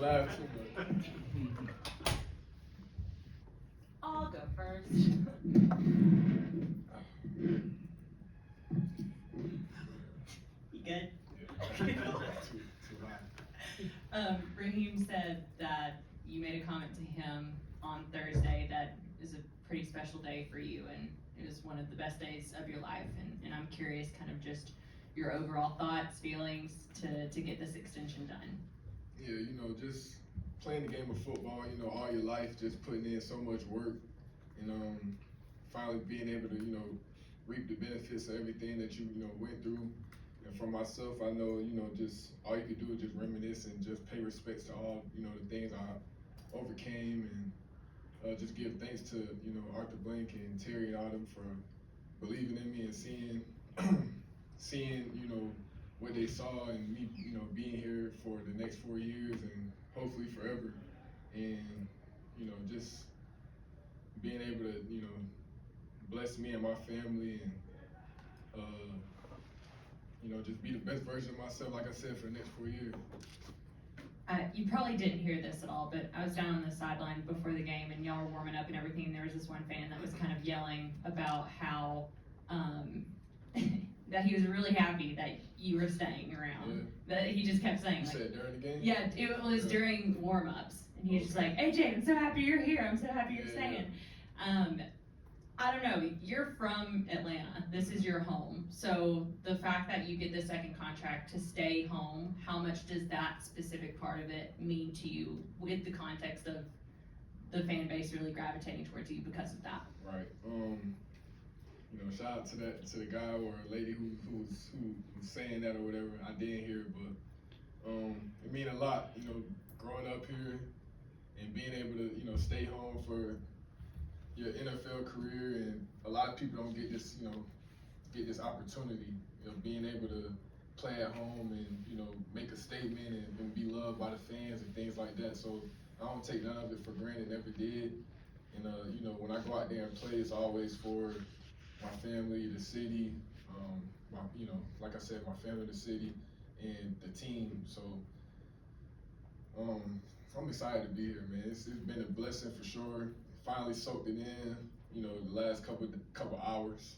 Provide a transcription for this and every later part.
Don't laugh too much. I'll go first. You good? Raheem said that you made a comment to him on Thursday that is a pretty special day for you and it was one of the best days of your life. And I'm curious kind of just your overall thoughts, feelings to get this extension done. Yeah, you know, just playing the game of football, you know, all your life, just putting in so much work and finally being able to, you know, reap the benefits of everything that you know, went through. And for myself, I know, you know, just all you could do is just reminisce and just pay respects to all, you know, the things I overcame and just give thanks to, you know, Arthur Blank and Terry and all them for believing in me and seeing, you know, what they saw and me, you know, being here for the next 4 years and hopefully forever. And, you know, just being able to, you know, bless me and my family and, you know, just be the best version of myself, like I said, for the next 4 years. You probably didn't hear this at all, but I was down on the sideline before the game and y'all were warming up and everything. And there was this one fan that was kind of yelling about how, that he was really happy that you were staying around. Yeah. That he just kept saying. You like, said during the game? Yeah, it was during warm-ups. And he was just like, AJ, I'm so happy you're here. I'm so happy you're staying. I don't know, you're from Atlanta. This is your home. So the fact that you get the second contract to stay home, how much does that specific part of it mean to you with the context of the fan base really gravitating towards you because of that? Right. You know, shout out to the guy or lady who was saying that or whatever. I didn't hear it, but it mean a lot, you know, growing up here and being able to, you know, stay home for your NFL career, and a lot of people don't get this, you know, opportunity of being able to play at home and, you know, make a statement and be loved by the fans and things like that. So I don't take none of it for granted, never did. And you know, when I go out there and play, it's always for my family, the city, you know, like I said, my family, the city, and the team. So I'm excited to be here, man. It's been a blessing for sure. Finally soaked it in, you know, the last couple hours,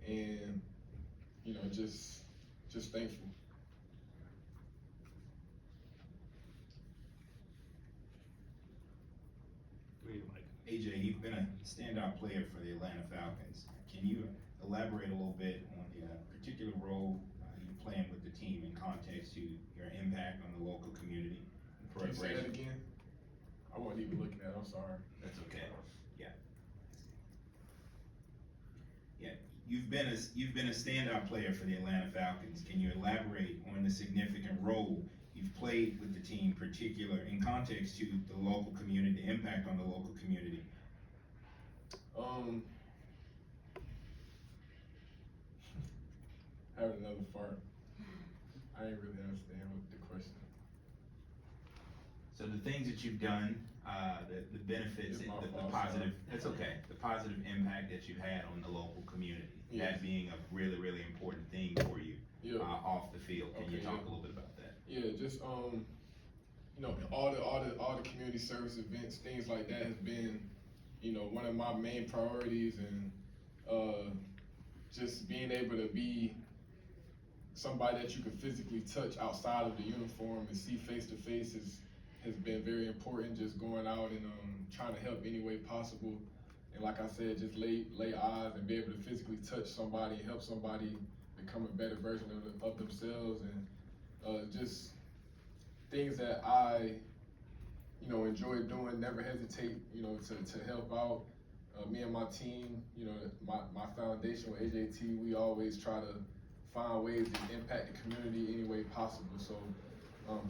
and you know, just thankful. AJ, you've been a standout player for the Atlanta Falcons. Can you elaborate a little bit on the particular role you're playing with the team in context to your impact on the local community? Can you say that again? I wasn't even looking at it, I'm sorry. That's okay. Yeah, you've been a standout player for the Atlanta Falcons. Can you elaborate on the significant role you've played with the team, particular in context to the local community, the impact on the local community? Having another fart. I didn't really understand what the question. So the things that you've done, the benefits, the positive, that's okay, the positive impact that you've had on the local community, that being a really, really important thing for you off the field. Can you talk a little bit about that? Yeah, just you know, all the community service events, things like that has been, you know, one of my main priorities, and just being able to be somebody that you can physically touch outside of the uniform and see face to face has been very important. Just going out and trying to help any way possible, and like I said, just lay eyes and be able to physically touch somebody and help somebody become a better version of themselves, and just things that I, you know, enjoy doing. Never hesitate, you know, to help out. Me and my team, you know, my foundation with AJT, we always try to find ways to impact the community any way possible. So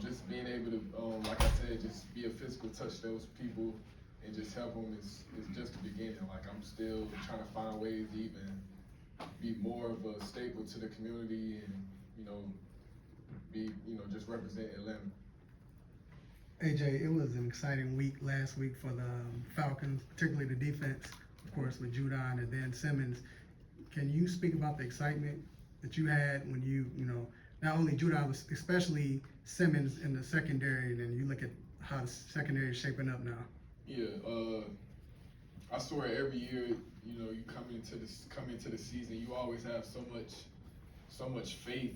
just being able to, like I said, just be a physical touch to those people and just help them is just the beginning. Like, I'm still trying to find ways to even be more of a staple to the community and, you know, just represent Atlanta. AJ, it was an exciting week last week for the Falcons, particularly the defense, of course, with Judon and then Simmons. Can you speak about the excitement that you had when you know, not only Judon, but especially Simmons in the secondary, and then you look at how the secondary is shaping up now. Yeah, I swear every year, you know, you come into the season, you always have so much faith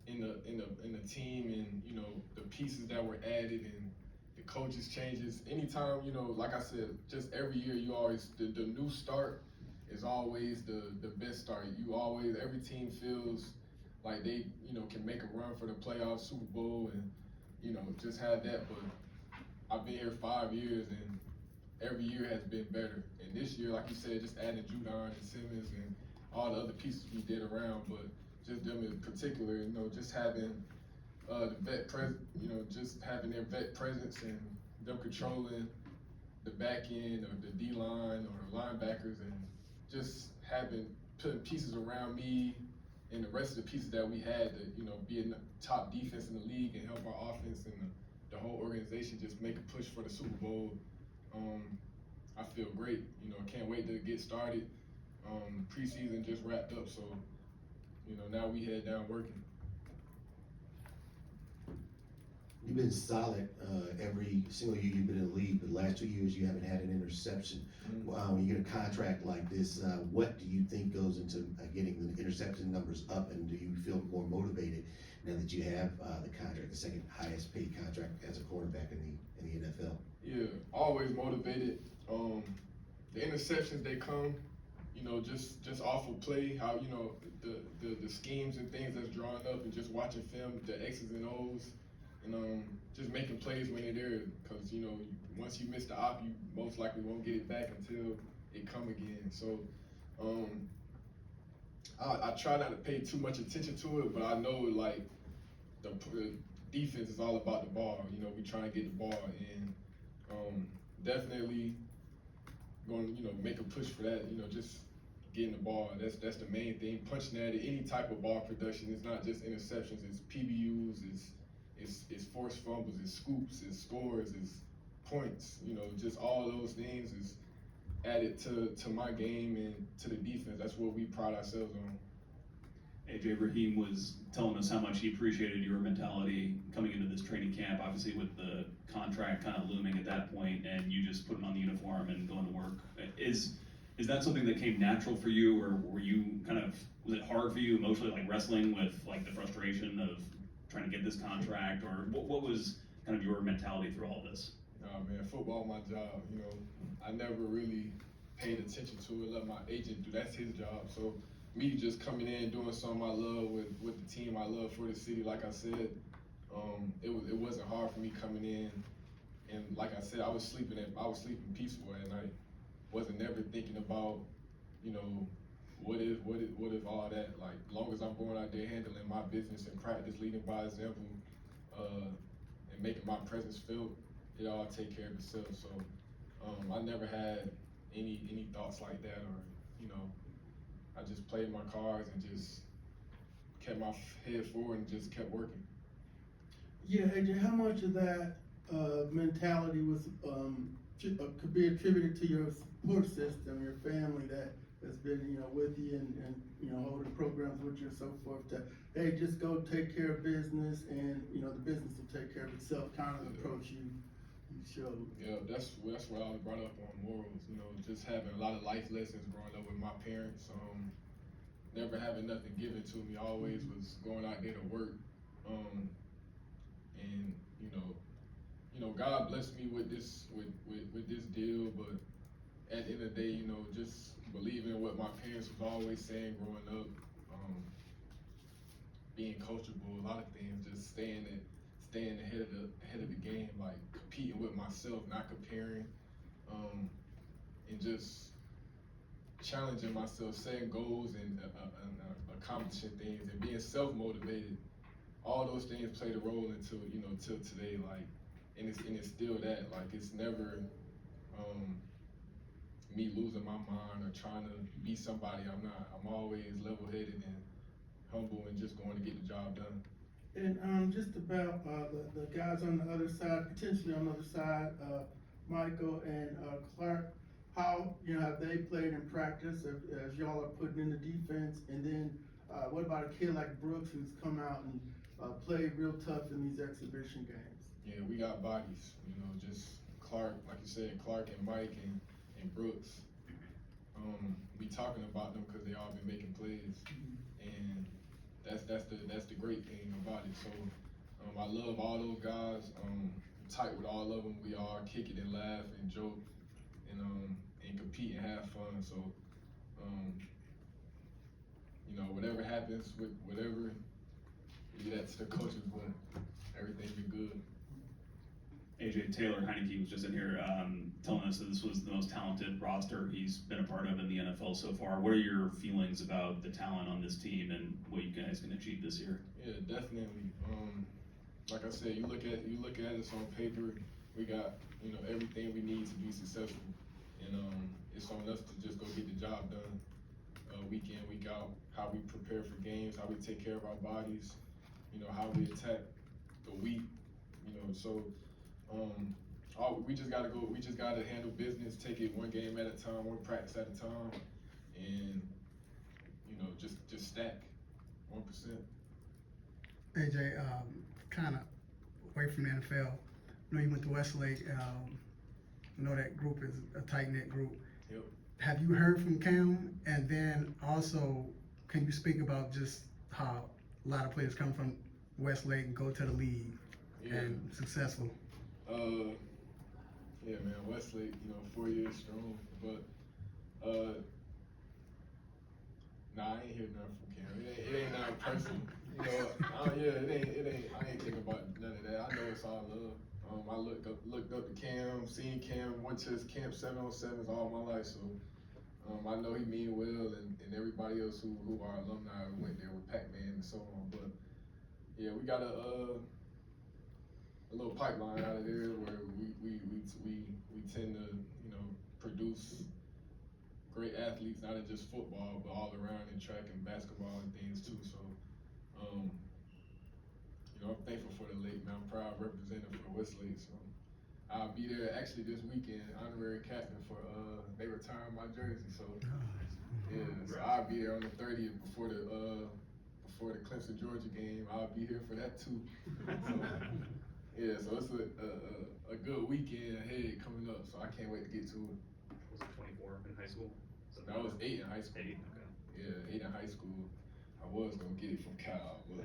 in the team, and you know the pieces that were added and the coaches changes. Anytime, you know, like I said, just every year you always the new start is always the best start. You always every team feels like they, you know, can make a run for the playoffs, Super Bowl, and you know just have that. But I've been here 5 years, and every year has been better. And this year, like you said, just adding Judon and Simmons and all the other pieces we did around, but just them in particular, you know, just having just having their vet presence and them controlling the back end or the D line or the linebackers, and just putting pieces around me and the rest of the pieces that we had to, you know, be in the top defense in the league and help our offense and the whole organization just make a push for the Super Bowl. I feel great. You know, I can't wait to get started. Preseason just wrapped up, so you know now we head down working. You've been solid every single year you've been in the league, but the last 2 years you haven't had an interception. Mm-hmm. When you get a contract like this, what do you think goes into getting the interception numbers up, and do you feel more motivated now that you have the contract, the second highest paid contract as a quarterback in the NFL? Yeah, always motivated. The interceptions, they come, you know, just off of play, how, you know, the schemes and things that's drawn up, and just watching film, the X's and O's, and just making plays when they're there. Because, you know, once you miss the op, you most likely won't get it back until it come again. So I try not to pay too much attention to it, but I know, like, the defense is all about the ball. You know, we try and get the ball, and definitely going to, you know, make a push for that. You know, just getting the ball. That's the main thing. Punching at it. Any type of ball production. It's not just interceptions. It's PBUs. It's forced fumbles. It's scoops. It's scores. It's points. You know, just all those things is added to my game and to the defense. That's what we pride ourselves on. AJ, Raheem was telling us how much he appreciated your mentality coming into this training camp, obviously with the contract kind of looming at that point, and you just putting on the uniform and going to work. Is that something that came natural for you, or were you was it hard for you emotionally, like wrestling with like the frustration of trying to get this contract, or what was kind of your mentality through all this? Nah, man, football my job. You know, I never really paid attention to it. Let my agent do. That's his job. So me just coming in, doing something I love with the team I love for the city, like I said, it wasn't hard for me coming in, and like I said, I was sleeping peaceful at night. Wasn't never thinking about, you know, what if all that. Like, long as I'm going out there handling my business and practice, leading by example, and making my presence felt, it all take care of itself. So I never had any thoughts like that, or, you know, I just played my cards and just kept my head forward and just kept working. Yeah, AJ, how much of that mentality was could be attributed to your support system, your family that's been, you know, with you and you know, holding programs with you and so forth, that hey, just go take care of business and, you know, the business will take care of itself, kind of approach you showed. Yeah, that's what I was brought up on, morals. You know, just having a lot of life lessons growing up with my parents. Never having nothing given to me. Always was going out there to work. And you know, God blessed me with this deal. But at the end of the day, you know, just believing what my parents was always saying growing up. Being coachable, a lot of things. Just staying ahead of the game, like competing with myself, not comparing, and just challenging myself, setting goals and accomplishing things, and being self-motivated. All those things played a role into, you know, till today. Like, and it's still that. Like, it's never me losing my mind or trying to be somebody I'm not. I'm always level-headed and humble and just going to get the job done. And just about the guys on the other side, potentially on the other side, Michael and Clark, how, you know, have they played in practice as y'all are putting in the defense? And then what about a kid like Brooks, who's come out and played real tough in these exhibition games? Yeah, we got bodies, you know, just Clark, like you said, Clark and Mike and Brooks. We talking about them because they all been making plays, and that's the great thing about it. So I love all those guys. Tight with all of them. We all kick it and laugh and joke and compete and have fun. So you know, whatever happens with whatever, leave that to the coach's room. Everything be good. AJ Taylor Heineke was just in here telling us that this was the most talented roster he's been a part of in the NFL so far. What are your feelings about the talent on this team and what you guys can achieve this year? Yeah, definitely. Like I said, you look at us on paper. We got, you know, everything we need to be successful, and it's on us to just go get the job done, week in, week out. How we prepare for games, how we take care of our bodies, you know, how we attack the week, you know. So we just gotta go. We just gotta handle business, take it one game at a time, one practice at a time, and you know, just stack 1%. AJ, kind of away from the NFL. I know you went to Westlake. I know that group is a tight-knit group. Yep. Have you heard from Cam? And then also, can you speak about just how a lot of players come from Westlake and go to the league and successful? Yeah, man, Westlake, you know, 4 years strong, but nah, I ain't hear nothing from Cam. It ain't nothing personal. You know, it ain't. I ain't thinking about none of that. I know it's all love. I looked up to Cam, seen Cam, went to his camp 7-on-7s all my life, so I know he mean well, and everybody else who are alumni who went there with Pac-Man and so on. But yeah, we got a little pipeline out of there where we tend to, you know, produce great athletes, not in just football, but all around in track and basketball and things too. So, you know, I'm thankful for the lake, man. I'm proud representative for Westlake. So I'll be there actually this weekend, honorary captain for they retiring my jersey. So yeah, so I'll be there on the 30th before the Clemson Georgia game. I'll be here for that too. So, yeah, so it's a good weekend ahead coming up. So I can't wait to get to it. Was it 24 in high school? That was 8 in high school. 8, okay. Yeah, 8 in high school. I was gonna get it from Cal, but